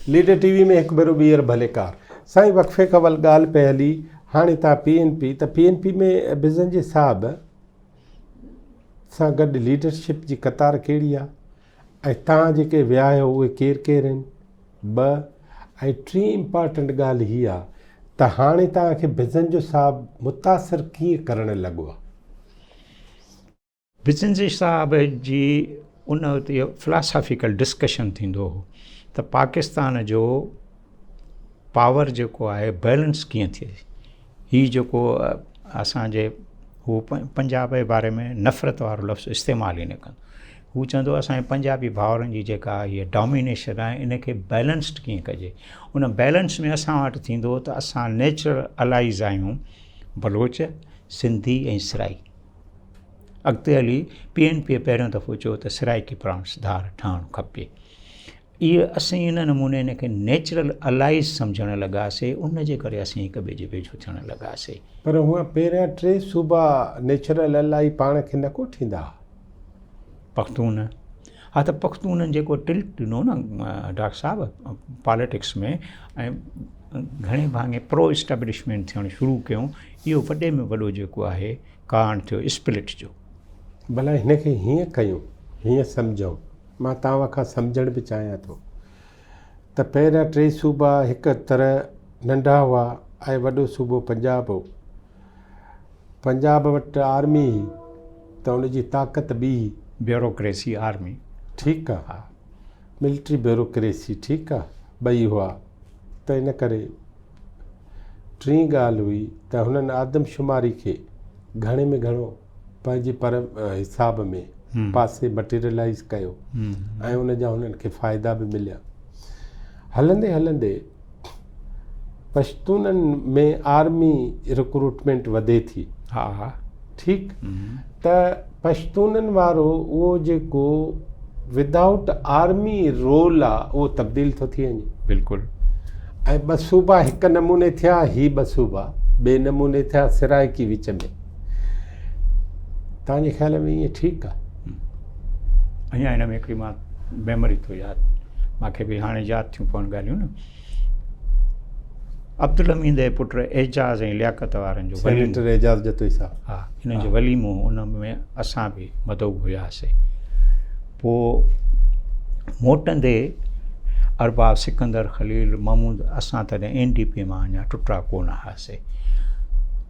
Leader TV में हिकु भेरो ॿीहर भलेकार साईं वक़फ़े खां वल ॻाल्हि पे हली हाणे तव्हां PNP में बिज़न साहब सां गॾु लीडरशिप जी क़तार कहिड़ी आहे ऐं तव्हां जेके विया आहियो उहे केरु केरु आहिनि? ॿ ऐं टी इम्पॉर्टेंट ॻाल्हि हीअ आहे त हाणे तव्हांखे बिज़न साहब मुतासिर कीअं करणु लॻो आहे? बिज़न साहब जी उन ते फिलासॉफिकल डिस्कशन थींदो हो त पाकिस्तान जो पावर जेको आहे बैलेंस कीअं थिए। हीउ जेको असांजे हू पंजाब जे बारे में नफ़रत वारो लफ़्ज़ इस्तेमालु ई न कंदो। हू चवंदो असांजे पंजाबी भाउरनि जी जेका हीअ डोमिनेशन आहे इनखे बैलेंस्ड कीअं कजे। उन बैलेंस में असां वटि थींदो त असां नेचुरल अलाइज़ आहियूं बलोच, सिंधी ऐं सराई। अॻिते हली PNP पहिरियों दफ़ो चयो त सराइकी प्रांतधार ठहणु खपे। इहे असीं इन नमूने इनखे नेचुरल अलाइज़ सम्झणु लॻासीं, उन जे करे असीं हिक ॿिए जे वेझो थियणु लॻासीं। पर हूअं पहिरियां 3 सूबा नेचुरल अलाई पाण खे न को थींदा? पख्तून, हा त पख्तूननि जेको टिल्ट ॾिनो न डॉक्टर साहब पॉलिटिक्स में ऐं घणे भाङे प्रो इस्टेब्लिशमेंट थियणु शुरू कयूं, इहो वॾे में वॾो जेको आहे कांड थियो स्प्लिट जो। भला हिनखे हीअं कयूं, हीअं सम्झूं, मां तव्हां खां सम्झण बि चाहियां थो त पहिरियां 3 सूबा हिकु तरह नंढा हुआ ऐं वॾो सूबो पंजाब हो। पंजाब वटि आर्मी हुई त उनजी ताक़त ॿी ब्यूरोक्रेसी आर्मी, ठीकु आहे, हा मिलिट्री ब्यूरोक्रेसी ठीकु आहे, ॿई हुआ। त इन करे टी ॻाल्हि हुई त हुननि आदमशुमारी खे घणे में घणो पंहिंजे हिसाब में पासे मटीरियलाइज़ कयो ऐं उनजा हुननि खे फ़ाइदा बि मिलिया। हलंदे हलंदे पश्तूननि में आर्मी रिक्रूटमेंट वधे थी, हा हा ठीकु। त पश्तूननि वारो उहो जेको विदाउट आर्मी रोल आहे उहो तब्दील थो थी वञे। बिल्कुलु। ऐं 2 सूबा हिकु नमूने थिया, ही 2 सूबा ॿिए नमूने थिया सिराइकी विच में। तव्हांजे ख़्याल में ईअं ठीकु आहे? अञा हिन में हिकिड़ी मां मेमोरी थो यादि, मूंखे बि हाणे यादि थियूं पवनि ॻाल्हियूं न। अब्दुल हमीद जे पुट एजाज़ ऐं लियाकत वारनि जो सेनेटर एजाज़ जतोई साहब, हा, हिन जो वलीमो, उन में असां बि मदऊ हुयासीं। पोइ मोटंदे अरबाब सिकंदर खलील महमूद, असां तॾहिं NDP मां अञा टुटा कोन हुआसीं।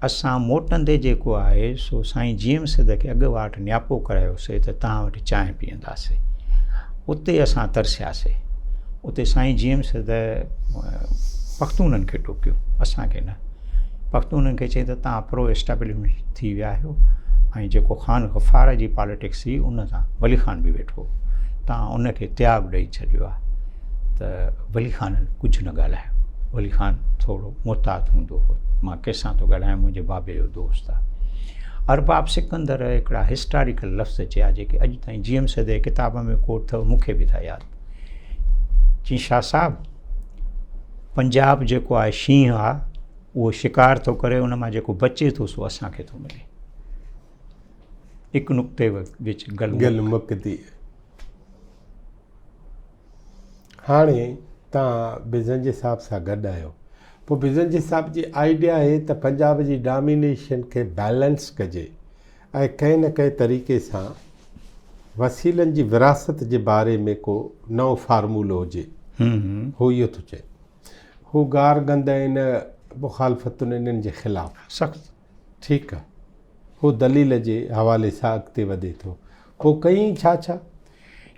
असां मोटंदे जेको आहे सो साईं GM सद खे अॻु वाटि नियापो करायोसीं त तव्हां वटि चांहि पीअंदासीं। उते असां तरसियासीं। उते साईं GM सद पख्तूननि खे टोकियो, असांखे न। पख्तूननि खे चई त तव्हां प्रो एस्टेब्लिशमेंट थी विया आहियो ऐं जेको ख़ान गफ़ार जी पॉलिटिक्स हुई उन सां वली ख़ान बि वेठो, तव्हां उनखे त्याग ॾेई छॾियो आहे। त वली ख़ान कुझु न ॻाल्हायो। वली ख़ान थोरो मुहतात हूंदो हो। मां कंहिंसां थो ॻाल्हायां, मुंहिंजे बाबे जो दोस्त आहे। अरबाब सिकंदर हिकिड़ा हिस्टोरिकल लफ़्ज़ चया जेके अॼु ताईं GM सद जे किताब में कोट अथव, मूंखे बि था यादि। चई शाह साहब, पंजाब जेको आहे शींहं आहे, उहो शिकार थो करे, उन मां जेको बचे थो सो असांखे थो मिले। हिकु नुक़्ते विच गल मुक्ति। हाणे तव्हां बिज़न साहब सां गॾु आहियो, पोइ बिज़न साहब जी आइडिया आहे त पंजाब जी डोमिनेशन खे बैलेंस कजे ऐं कंहिं न कंहिं तरीक़े सां वसीलनि जी विरासत जे बारे में को नओं फार्मूलो हुजे। हू इहो थो चए। हू गार गंद आहिनि, मुखालफ़तुनि इन्हनि जे ख़िलाफ़ु सख़्तु, ठीकु आहे। हू दलील जे हवाले सां अॻिते वधे थो। पोइ कई छा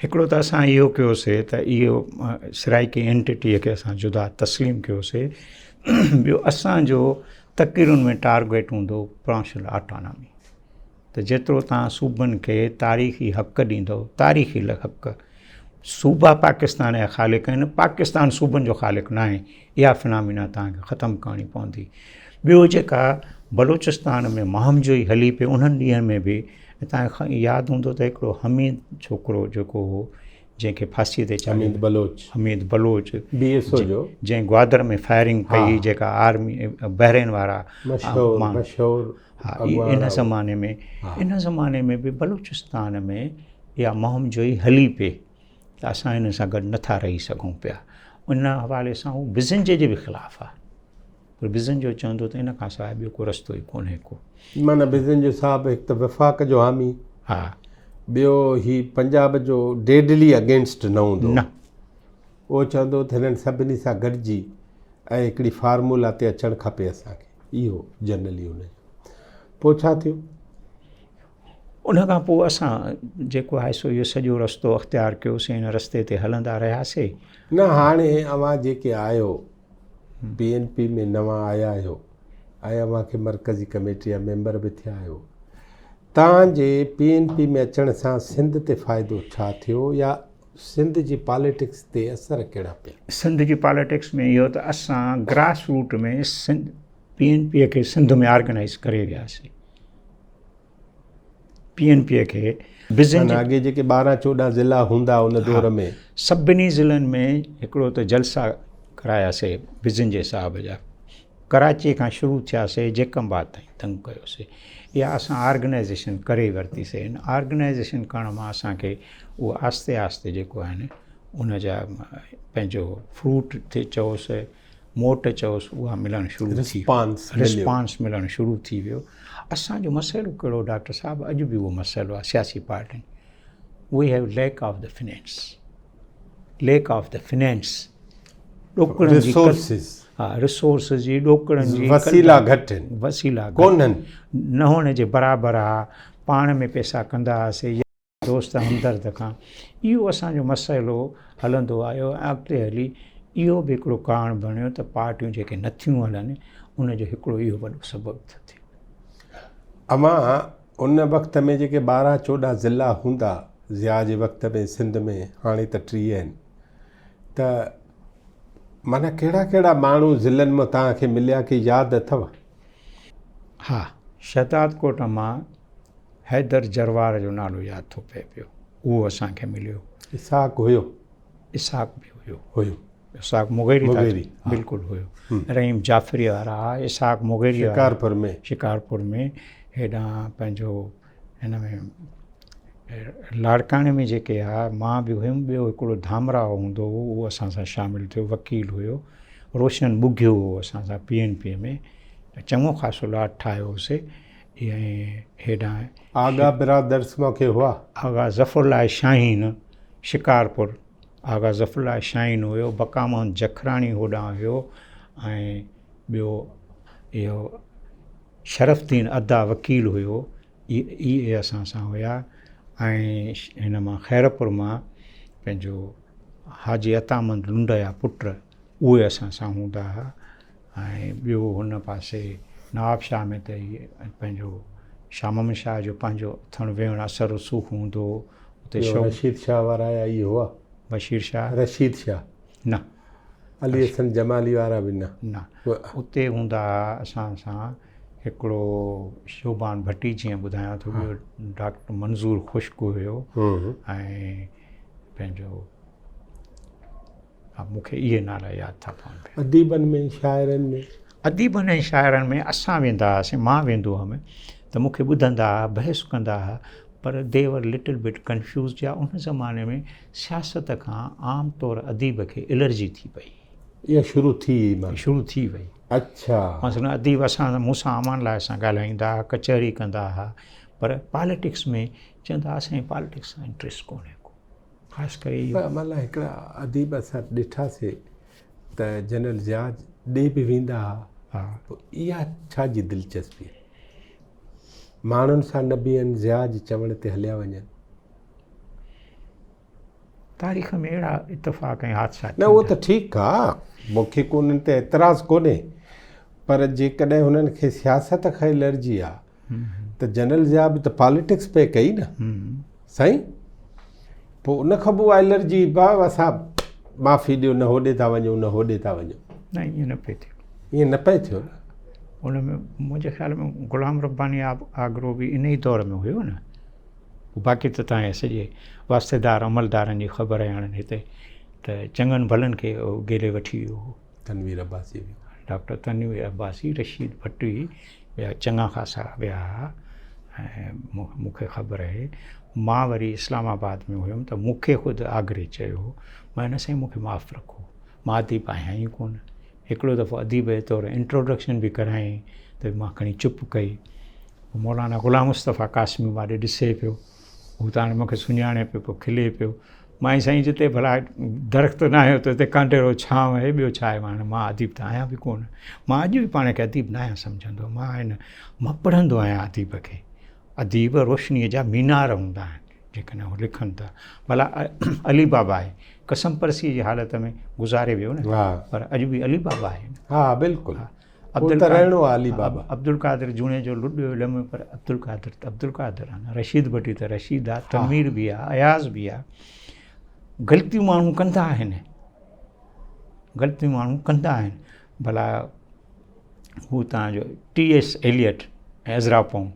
हिकिड़ो त असां इहो कयोसीं त इहो सराइकी एंटिटीअ खे असां जुदा तस्लीम कयोसीं। ॿियो असांजो तक़रीरुनि में टारगेट हूंदो प्रोविंशियल ऑटोनॉमी, त जेतिरो तव्हां सूबनि खे तारीख़ी हक़ ॾींदव, तारीख़ी हक़, सूबा पाकिस्तान जा ख़ालिक़ आहिनि, पाकिस्तान सूबनि जो ख़ालिक़ न आहे। इहा फिनामिना तव्हांखे ख़तमु करणी पवंदी। ॿियो जेका बलूचिस्तान में महमजोई हली पई, उन्हनि ॾींहंनि में बि तव्हांखे यादि हूंदो त हिकिड़ो हमीद छोकिरो जेको हो, जंहिंखे फांसीअ ते हमीद बलोच BSO जो, जंहिं ग्वादर में फायरिंग कई, जेका आर्मी बहरेन वारा मशहूर, हा, इन ज़माने में बि बलूचिस्तान में इहा महमजोई हली पई त असां हिन सां गॾु नथा रही सघूं पिया। उन हवाले सां उहो बिज़न जे बि ख़िलाफ़ु आहे, पर बिज़न जो चवंदो त इन खां सवाइ ॿियो को रस्तो ई कोन्हे को। माना बिज़न जो साहब हिकु त वफ़ाक़ जो हामी, हा, ॿियो ही पंजाब जो डेडली अगेंस्ट न हूंदो, न उहो चवंदो त हिननि सभिनी सां गॾिजी ऐं हिकिड़ी फार्मूला ते अचणु खपे असांखे, इहो जनरली हुनजो। पोइ छा थियो? उन खां पोइ असां जेको आहे सो इहो सॼो रस्तो अख़्तियार कयोसीं, हिन रस्ते ते हलंदा रहियासीं। न हाणे अवां जेके आहियो PNP में नवां आया आहियो ऐं अव्हांखे मरकज़ी कमेटी जा मेंबर बि थिया आहियो, तव्हांजे PNP में अचण सां सिंध ते फ़ाइदो छा थियो या सिंध जी पॉलिटिक्स ते असर कहिड़ा पिया? सिंध जी पॉलिटिक्स में इहो त असां ग्रास रूट में सिंध PNP खे सिंध में ऑर्गेनाइज़ करे वियासीं। PNP खे बिज़न अॻे जेके 12-14 ज़िला हूंदा उन दौर में, सभिनी ज़िलनि में हिकिड़ो त जलसा करायासीं बिज़न जे हिसाब जा। कराची खां शुरू थियासीं, जेकमबाद ताईं तंग कयोसीं। इहा असां ऑर्गेनाइज़ेशन करे वरितीसीं। इन ऑर्गेनाइज़ेशन करण मां असांखे उहो आस्ते आस्ते जेको आहे न उन जा पंहिंजो फ्रूट थिए चयोसि, मोट चयोसि, उहा मिलणु शुरू थी, रिस्पॉन्स मिलणु शुरू थी वियो। असांजो मसइलो कहिड़ो डॉक्टर साहब, अॼु बि उहो मसइलो आहे सियासी पार्टियुनि, we have lack of the finance, ॾोकड़नि जी, हा, रिसोर्सिस जी, ॾोकड़नि जी वसीला घटि आहिनि, वसीला कोन्हनि, न हुन जे बराबरि आहे। पाण में पैसा कंदा हुआसीं या दोस्त हमदर्द खां, इहो असांजो मसइलो हलंदो आयो ऐं अॻिते हली इहो बि हिकिड़ो कारण बणियो त पार्टियूं जेके नथियूं हलनि उनजो हिकिड़ो इहो वॾो सबबु थो थिए। अमां उन वक़्त में जेके 12-14 ज़िला हूंदा ज़िया जे वक़्त में सिंध में, हाणे त 30 आहिनि, त माना कहिड़ा कहिड़ा माण्हू ज़िलनि मां तव्हांखे मिलिया कि यादि अथव? हा, शहदाद कोट मां हैदर जरवार जो नालो यादि थो पए पियो, उहो असांखे मिलियो। इसाक हुयो? इसाक बि हुयो। इसाक मुगैरी बिल्कुलु हुयो। रहीम जाफ़री वारा, इसाक मुगैरी शिकारपुर में हेॾां पंहिंजो हिन में लाड़काणे में जेके आहे मां बि हुयुमि। ॿियो हिकिड़ो धामराव हूंदो हुओ, उहो असां सां शामिलु थियो, वकील हुयो। रोशन बुघियो हुओ असां सां PNP में, चङो ख़ासो लाट ठाहियोसीं। ऐं हेॾां आगा बिरादर्स मूंखे हुआ, आगा ज़फ़रुल्लाह शाहीन शिकारपुर, आगा ज़फ़रुल्लाह शाहीन हुयो। बका मोहन जखराणी होॾां हुयो। ऐं ॿियो इहो शरफ़ुद्दीन अदा वकील हुयो, इहे असां सां हुया। ऐं हिन मां ख़ैरपुर मां पंहिंजो हाजी अतामंद लुंड जा पुट, उहे असां सां हूंदा हुआ। ऐं ॿियो हुन पासे नवाबशाह में त इहे पंहिंजो शाह मोहम्मद शाह जो पंहिंजो उथणु वेहणु असर रसूख़ हूंदो हुते। रशीद शाह वारा इहे हुआ? बशीर शाह, रशीद शाह न, अली हसन जमाली वारा बि न। उते हूंदा हुआ असां सां हिकिड़ो शोभान भट्टी, जीअं ॿुधायां थो, ॿियो डॉक्टर मंज़ूर ख़ुश्क हुयो। ऐं पंहिंजो मूंखे इहे नाला यादि था पवनि। अदीबनि में, शाइरनि में? अदीबनि ऐं शाइरनि में असां वेंदा हुआसीं, मां वेंदो हुअमि त मूंखे ॿुधंदा हुआ, बहस कंदा हुआ, पर दे वर लिटिल बिट कंफ्यूज़। या उन ज़माने में सियासत खां आम तौरु अदीब खे एलर्जी थी पई। इहा शुरू थी वई। अच्छा। मसलन अदीब असां मूंसां अमान लाइ सां ॻाल्हाईंदा हुआ, कचहरी कंदा हुआ, पर पॉलिटिक्स में चवंदा असांजी पॉलिटिक्स सां इंट्रस्ट कोन्हे को, ख़ासि करे इहो। मतिलबु हिकिड़ा अदीब असां ॾिठासीं त जनरल ज़िया ॾे बि वेंदा हुआ। हा, इहा छा जी दिलचस्पी आहे? माण्हुनि सां न बीहनि, ज़िया जे चवण ते हलिया वञनि। तारीख़ में अहिड़ा इतफ़ाक़ ऐं हादसा न, उहो त ठीकु आहे, मूंखे को उन्हनि ते एतिराज़ु कोन्हे, पर जेकॾहिं हुननि खे सियासत खां एलर्जी आहे त जनरल ज़िया बि त पॉलिटिक्स पे कई न साईं। पोइ उन खां पोइ एलर्जी भाउ असां माफ़ी ॾियो, न होॾे था वञूं, न होॾे था वञूं। न, ईअं न पिए थियो, ईअं न पिए थियो न। उन में मुंहिंजे ख़्याल में ग़ुलाम रब्बानी आगरो बि इन ई दौर में हुयो न। बाक़ी त तव्हांजे सॼे वास्तेदार अमलदारनि जी ख़बर आहे हाणे हिते, त चङनि भलनि खे गेले वठी वियो हो। तनवीर अब्बासी, डॉक्टर तनवीर अब्बासी, रशीद भट्टी, ॿिया चङा ख़ासा विया हुआ। ऐं मूंखे ख़बर आहे, मां वरी इस्लामाबाद में हुयुमि त मूंखे ख़ुदि आगरे चयो, मां हिन साईं मूंखे माफ़ु रखो, मां अदीब आहियां ई कोन। हिकिड़ो दफ़ो अदीब जे तौरु इंट्रोडक्शन बि करायईं त मां खणी चुप कई। मौलाना ग़ुलाम मुस्तफ़ा क़ासिमी वाॾे ॾिसे पियो, हू त हाणे मूंखे सुञाणे पियो, पोइ खिले पियो। मां ई साईं जिते भला दरख़्त न आहियो त हिते कांटेरो छांव आहे, ॿियो छा आहे। मां अदीब त आहियां बि कोन। मां अॼु बि पाण खे अदीब न आहियां सम्झंदो। मां पढ़ंदो आहियां अदीब खे। अदीब रोशनीअ जा मीनार हूंदा आहिनि जेकॾहिं हू लिखनि था। भला अली बाबा आहे, कसम परसीअ जी हालत में गुज़ारे वियो न, पर अॼु बि अली बाबा आहे न। हा बिल्कुलु। अब्दुल क़ादिर जूने जो लुॾियो इल्मु, पर अब्दुल क़ादिर आहे न। रशीद भट्टी त रशीद आहे, तनवीर बि आहे, अयाज़ बि आहे। ग़लतियूं माण्हू कंदा आहिनि, भला हू तव्हांजो T.S. एलियट ऐं एज़रा पोंग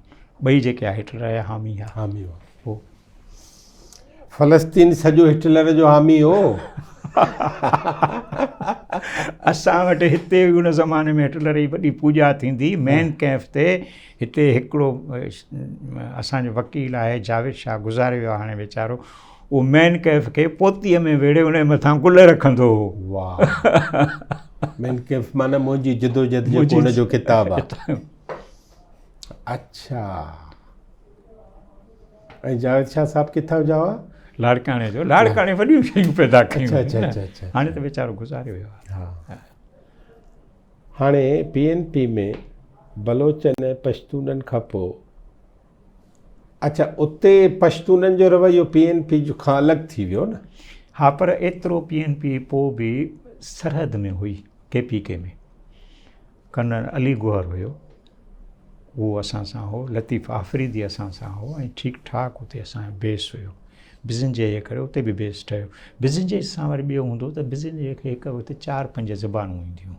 ॿई जेके आहे हिटलर जा हामी हो। फ़लस्तीन सॼो हिटलर जो हामी हो। असां वटि हिते उन ज़माने में हिटलर जी वॾी पूॼा थींदी मेन कैंप ते। हिते हिकिड़ो असांजो वकील आहे जावेद शाह, गुज़ारे वियो आहे हाणे वीचारो। उहो मेन कैंप खे पोतीअ में वेड़े उन मथां गुल रखंदो हो। वाह। मेन कैंप माना मुंहिंजी जदोजहद जेको हुन जो किताबु आहे। अच्छा। ऐं जावेद शाह साहिबु किथां जा हुआ? लाड़काणे जो। लाड़काणे वॾियूं शयूं पैदा कयूं। अच्छा। हाणे त वीचारो गुज़ारे वियो आहे। हा। हाणे PNP में बलोचनि ऐं पश्तूननि खां पोइ, अच्छा उते पश्तूननि जो रवैयो PNP खां अलॻि थी वियो न? हा, पर एतिरो PNP पोइ बि सरहद में हुई। KPK में कर्नल अली गौहर हुयो, उहो असां सां हो। लतीफ़ आफ़रीदी असां सां हो, ऐं ठीकु ठाक हुते असांजो बेस हुयो। बिज़नजे जे करे उते बि बेस ठहियो। बिज़नजे सां वरी ॿियो हूंदो त बिज़नजे खे हिकु हुते 4-5 ज़बानूं ईंदियूं,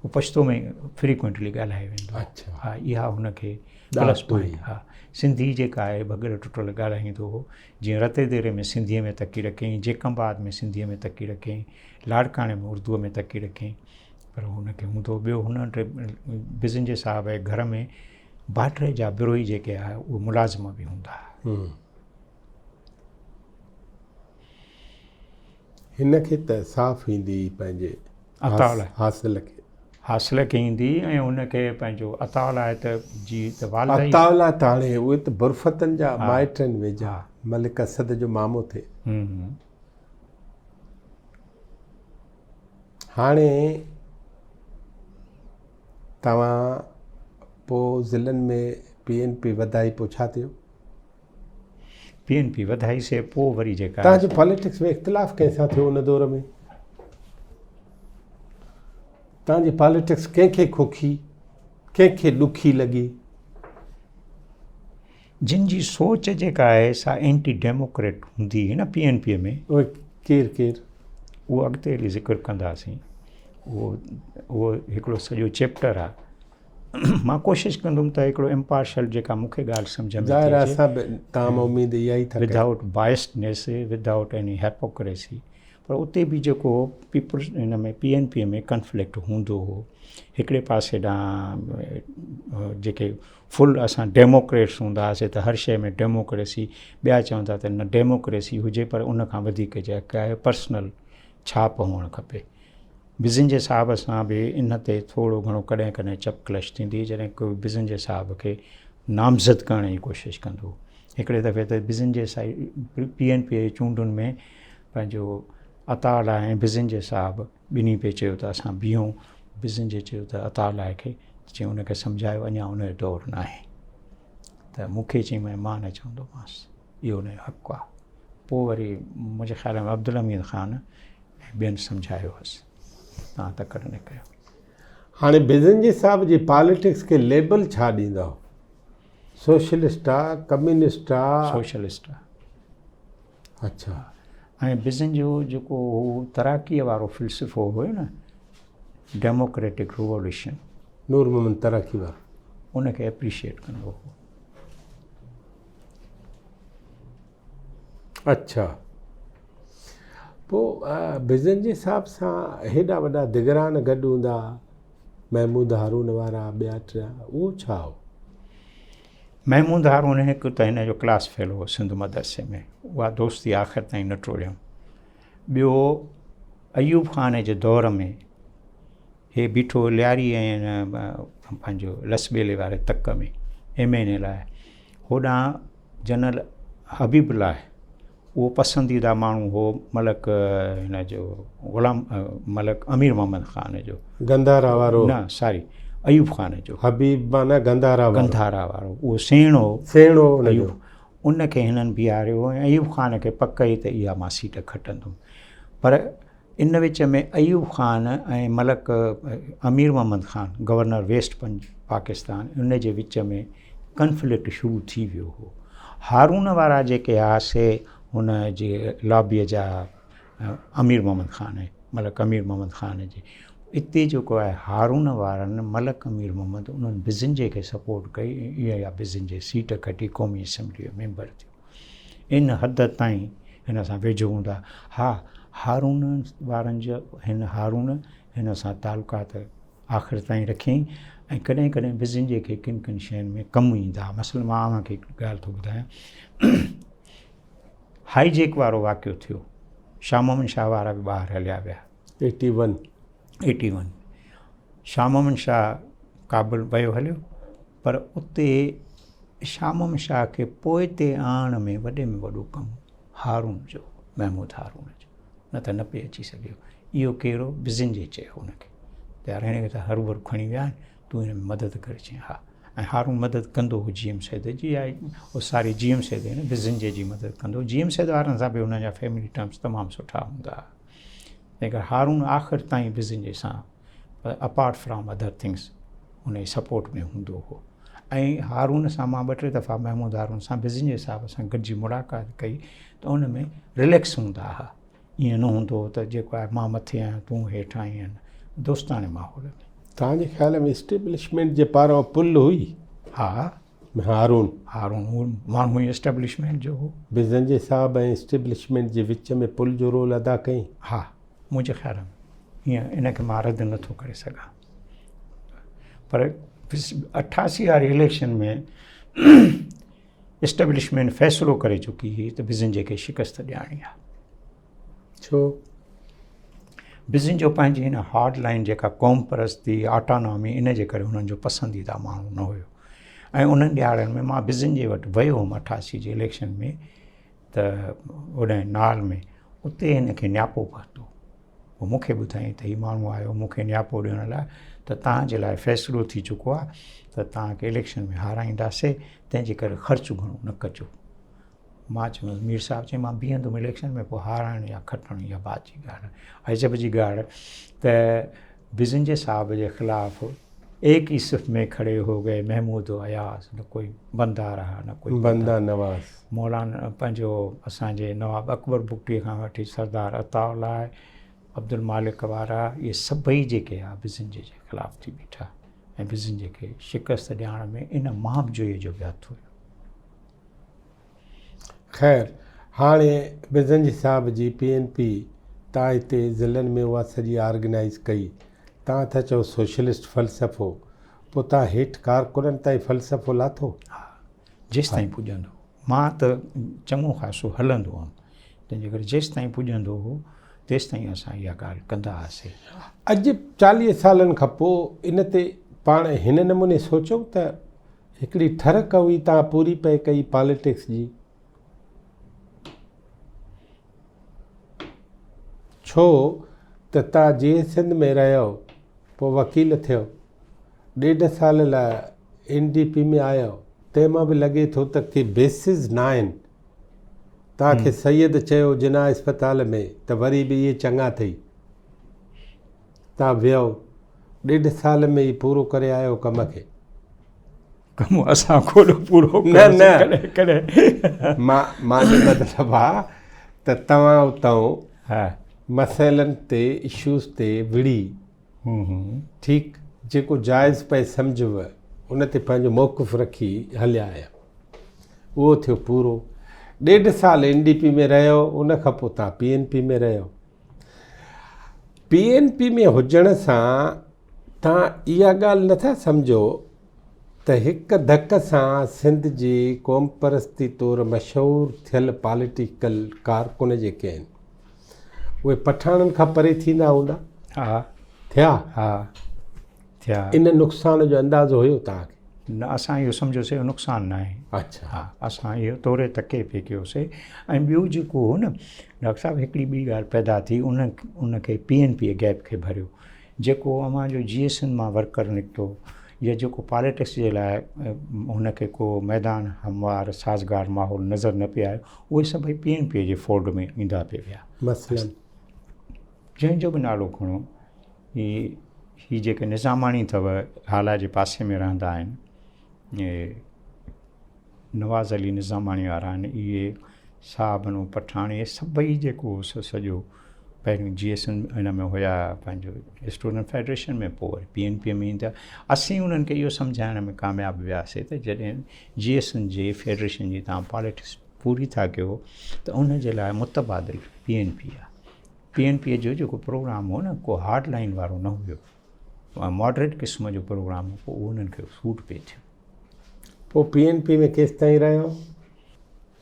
उहो पछतो में फ्रीक्वेंटली ॻाल्हाए वेंदो। अच्छा। हा, इहा हुनखे प्लस पॉइंट। हा, सिंधी जेका आहे भगड़ टुटल ॻाल्हाईंदो हो। जीअं रते देरे में सिंधीअ में तकी रखियईं, जेकंबाद में सिंधीअ में तकी रखियईं, लाड़काणे में उर्दूअ में तकी रखियईं। पर हुनखे हूंदो ॿियो। हुन बिज़नजे साहिब जे घर में बाटरे जा बिरोई जेके आहे उहे मुलाज़िम बि हूंदा। हिनखे त साफ़ ईंदी पंहिंजे हासिल खे ईंदी, ऐं हुनखे पंहिंजो अतावला आहे त जी त अतावला त हाणे उहे त बुरफ़तनि जा माइटनि वेझा, मलिक असद जो मामो थे। हाणे तव्हां पोइ ज़िलनि में PNP वधाई, पोइ छा थियो? PNP वधाई से पोइ वरी जेका तव्हांजो पॉलिटिक्स में इख़्तिलाफ़ कंहिंसां थियो उन दौर में? तव्हांजी पॉलिटिक्स कंहिंखे खोखी, कंहिंखे ॾुखी लॻी? जिन जी सोच जेका आहे सा एंटी डेमोक्रेट हूंदी हुई न PNP में। उहे केरु? उहो अॻिते हली ज़िक्र कंदासीं। उहो हिकिड़ो सॼो चैप्टर आहे। मां कोशिशि कंदुमि त हिकिड़ो इम्पार्शल जेका मूंखे ॻाल्हि सम्झ में अचे, विदाउट बायस्डनेस, विदाउट एनी हिपोक्रेसी। पर उते बि जेको पीपुल्स हिन में PNP में कन्फ्लिक्ट हूंदो हो। हिकिड़े पासे ॾांहुं जेके फुल असां डेमोक्रेट्स हूंदा हुआसीं त हर शइ में डेमोक्रेसी, ॿिया चवंदा त न डेमोक्रेसी हुजे पर उन खां वधीक जेका आहे पर्सनल छाप हुअणु खपे। बिज़नजे साहिब सां बि इन ते थोरो घणो कॾहिं कॾहिं चपकलश थींदी, जॾहिं कोई बिज़नजे साहिब खे नामज़द करण जी कोशिशि कंदो। हिकिड़े दफ़े त बिज़नजे साइड PNP जे चूंडुनि में पंहिंजो अतावला ऐं बिज़नजे साहिब ॿिन्ही पे चयो त असां बीहूं। बिज़नजे चयो त अतावला खे चयो, उनखे सम्झायो अञा उनजो दौरु न आहे। त मूंखे चई मां न चवंदोमांसि, इहो उनजो हक़ु आहे। पोइ वरी मुंहिंजे ख़्याल में अब्दुल हमीद ख़ान ऐं ॿियनि सम्झायो हुअसि, तव्हां तकड़ि न कयो। हाणे बिज़नजे साहिब जी पॉलिटिक्स खे लेबल छा ॾींदा? सोशलिस्ट आहे, कम्युनिस्ट आहे? सोशलिस्ट आहे। अच्छा। ऐं बिज़न जो जेको तराकीअ वारो फ़िलसफ़ो हुयो न, डेमोक्रेटिक रिवोल्यूशन, नूर मोहम्मद तराकी वारो, उनखे एप्रिशिएट कंदो हो। अच्छा। पोइ बिज़नजे साहिब सां हेॾा वॾा दिगरान गॾु हूंदा, महमूद हारून वारा ॿिया टिया, उहो छा हो? महमूद हारून हिकु त हिन जो क्लास फेलो हो सिंध मदरसे में, उहा दोस्ती आख़िर ताईं न टोड़ियमि। ॿियो अयूब ख़ान जे दौर में हे बीठो लियारी ऐं पंहिंजो लसबेले वारे तक में MNL आहे, होॾां जनरल हबीबुल्लाह उहो पसंदीदा माण्हू हो मलक हिन जो ग़ुलाम मलक अमीर मोहम्मद ख़ान जो, गंधारा वारो न सॉरी अयूब ख़ान जो, हबीब माना गंधारा वारो उहो सेणो सेणो अयूब, उनखे हिननि बीहारियो ऐं अयूब ख़ान खे पक ई त इहा मां सीट खटंदुमि। पर इन विच में अयूब ख़ान ऐं मलक अमीर मोहम्मद ख़ान गवर्नर वेस्ट पाकिस्तान, उन जे विच में कन्फ्लिक्ट शुरू थी वियो हो। हारून वारा जेके हुआसे हुन जे लॉबीअ जा अमीर मोहम्मद ख़ान ऐं मलक अमीर मोहम्मद ख़ान जे, इते जेको आहे हारून वारनि मलक अमीर मोहम्मद उन्हनि बिज़िंजे खे सपोर्ट कई ऐं इहा बिज़िंजे सीट खटी क़ौमी असैम्बली जो मेंबर थियो। इन हद ताईं हिन सां वेझो हूंदा। हा, हारून वारनि जो हारून हिन सां तालुकात आख़िर ताईं रखियईं ऐं कॾहिं कॾहिं बिज़िंजे खे किन किन शयुनि में कमु ईंदा। मसइलो मां तव्हांखे हिकु ॻाल्हि थो ॿुधायां, हाईजेक वारो वाक़ियो थियो, शाह मोहम्मद शाह वारा बि ॿाहिरि हलिया विया 81 शाह मोहम्मद शाह काबुल वियो हलियो, पर उते शाह मोहम्मद शाह खे पोइ ते आण में वॾे में वॾो कमु हारून जो, महमूद हारून जो, न त न पिए अची सघियो। इहो कहिड़ो बिज़िंजे चयो हुनखे त यार हिन खे त हर भर खणी विया आहिनि, तूं हिन में मदद करे। चई हा, ऐं हारून मदद कंदो हो GM सैद जी, या उहो सारी GM सैद हिन बिज़िंजे जी मदद कंदो। GM सैद वारनि सां बि हुननि जा फैमिली टर्म्स तमामु सुठा हूंदा हुआ। तंहिं करे हारून आख़िर ताईं बिज़िंजे सां अपार्ट फ्रॉम अदर थिंग्स हुन जी सपोर्ट में हूंदो हो। ऐं हारून सां मां 2-3 दफ़ा महमूद हारून सां बिज़िंजे साहिब सां गॾिजी मुलाक़ात कई त उन में रिलैक्स हूंदा हुआ। ईअं न हूंदो हो त जेको आहे मां मथे आहियां तूं हेठि आहीं आहिनि, दोस्ताने माहौल में। तव्हांजे ख़्याल में इस्टेब्लिशमेंट जे पारां पुल हुई? हा, हारून उहो माण्हू ई इस्टेब्लिशमेंट जो हो। बिज़िंजे साहिब ऐं इस्टेब्लिशमेंट जे विच में पुल जो रोल अदा कई? हा, मुंहिंजे ख़्याल में हीअं इनखे मां रद्द नथो करे सघां। पर 88 वारी इलेक्शन में इस्टेब्लिशमेंट फ़ैसिलो करे चुकी हुई त बिज़िंजे खे शिकस्त ॾियणी आहे। छो? बिज़िंजो पंहिंजी हिन हार्ड लाइन जेका क़ौम परस्ती ऑटोनॉमी, इन जे करे हुननि जो पसंदीदा माण्हू न हुयो। ऐं उन्हनि ॾियारनि में मां बिज़िंजे वटि वियो हुउमि 88 जे इलेक्शन में, त होॾे नाल में उते हिनखे नियापो पहुतो। पोइ मूंखे ॿुधाईं त हीउ माण्हू आयो मूंखे नियापो ॾियण लाइ, त तव्हांजे लाइ फ़ैसिलो थी चुको आहे त तव्हांखे इलेक्शन में हाराईंदासीं, तंहिंजे करे ख़र्चु घणो न कजो। मां चयोमांसि मीर साहब, चई मां बीहंदुमि इलेक्शन में, पोइ हाराइण या खटण या बात जी ॻाल्हि आहे। अजब जी ॻाल्हि त बिज़िंजे साहब जे ख़िलाफ़ एक ही सिफ़ में खड़े हो गए महमूद अयाज़, न कोई बंदा रहा न कोई बंदा नवाज़। मौलाना पंहिंजो असांजे नवाब अकबर बुगटी खां वठी सरदार अताउल्लाह, अब्दुल मालिक वारा, इहे सभई जेके आहे बिज़िंजे जे ख़िलाफ़ थी बीठा ऐं बिज़िंजे खे शिकस्त ॾियण में इन महाबजोईअ जो बि हथु हुयो। ख़ैर, हाणे बिज़िंजे साहिब जी PNP तव्हां हिते ज़िलनि में उहा सॼी ऑर्गेनाइज़ कई, तव्हां था चओ सोशलिस्ट फ़लसफ़ो, पोइ तव्हां हेठि कारकुननि ताईं फ़लसफ़ो लाथो? हा, जेसि ताईं पुॼंदो। मां त चङो ख़ासो हलंदो हुअमि, तंहिंजे करे जेसि ताईं पुॼंदो हो तेसि ताईं असां इहा ॻाल्हि कंदा हुआसीं। अॼु 40 सालनि खां पोइ इन ते पाण हिन नमूने सोचूं त हिकिड़ी ठरक हुई तव्हां पूरी पए कई पॉलिटिक्स जी? छो त तव्हां जीअं सिंध में रहियो, पोइ वकील थियो, 1.5 साल लाइ NDP में आयो, तंहिंमां बि लॻे थो त के बेसिस न आहिनि। तव्हांखे सैयद चयो जिना इस्पताल में त वरी बि इहे चङा अथई, तव्हां वियो 1.5 साल में ई पूरो करे आयो कम खे। कमु असां खोड़ पूरो न मां मतिलबु आहे त तव्हां उतां हा मसइलनि ते इशूज़ ते विड़ी, ठीकु, जेको जाइज़ पए सम्झव उन ते पंहिंजो मौक़िफ़ रखी हलिया आया, उहो थियो पूरो। 1.5 साल NDP में रहियो, उन खां पोइ तव्हां PNP में रहियो। PNP में हुजण सां तव्हां इहा ॻाल्हि नथा सम्झो त हिकु धक सां सिंध जी क़ौम परस्ती तौरु मशहूरु थियल पॉलिटिकल कारकुन जेके आहिनि उहे पठाणनि खां परे थींदा हूंदा हा थिया हा थिया इन नुक़सान जो अंदाज़ो हुयो तव्हांखे? न असां इहो सम्झोसीं नुक़सानु न आहे। अच्छा हा असां इहो तोरे तके पे कयोसीं। ऐं ॿियो जेको हो न डॉक्टर साहिबु हिकिड़ी ॿी ॻाल्हि पैदा थी उनखे PNP गैप खे भरियो। जेको अवां जो GSN मां वर्कर निकितो या जेको पॉलिटिक्स जे लाइ हुनखे को मैदान हमवार साज़गार माहौल नज़र न पिया आयो, उहे सभई PNP जे फोल्ड में ईंदा पिया विया। मसलन जंहिंजो बि नालो खणो, ही जेके निज़ामाणी अथव हाला जे पासे में रहंदा आहिनि, नवाज़ अली निज़ामाणी वारा आहिनि, इहे साहबनो पठाणी सभई जेको सॼो पहिरियों GSN हिन में हुया पंहिंजो स्टूडेंट फेडरेशन में, पोइ वरी PNP में ईंदा। असीं उन्हनि खे इहो सम्झाइण में कामयाबु वियासीं त जॾहिं GSN जे फेडरेशन जी तव्हां पॉलिटिक्स पूरी था कयो त उन जे लाइ मुतबादिल PNP आहे। PNP जो जेको प्रोग्राम हो न को हार्ड लाइन वारो न हुयो, मॉडरेट क़िस्म जो प्रोग्राम हो, पोइ उन्हनि खे सूट पिए थियो। पोइ PNP में केसि ताईं रहियो?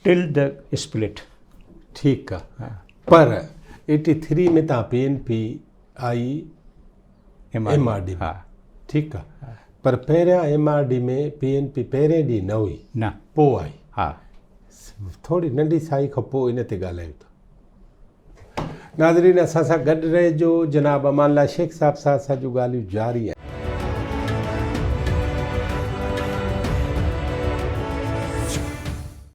Till the split. ठीकु आहे। हा पर 83 में तव्हां PNP आई MRD हा ठीकु आहे। पर पहिरियां MRD में PNP पहिरें ॾींहुं न हुई, न पोइ आई। हा थोरी नंढी साई खां पोइ इन ते ॻाल्हायूं था। नाज़रीन असां सां गॾु रहिजो। जनाब अमानल्ला शेख साहब सां असां जूं ॻाल्हियूं जारी आहिनि।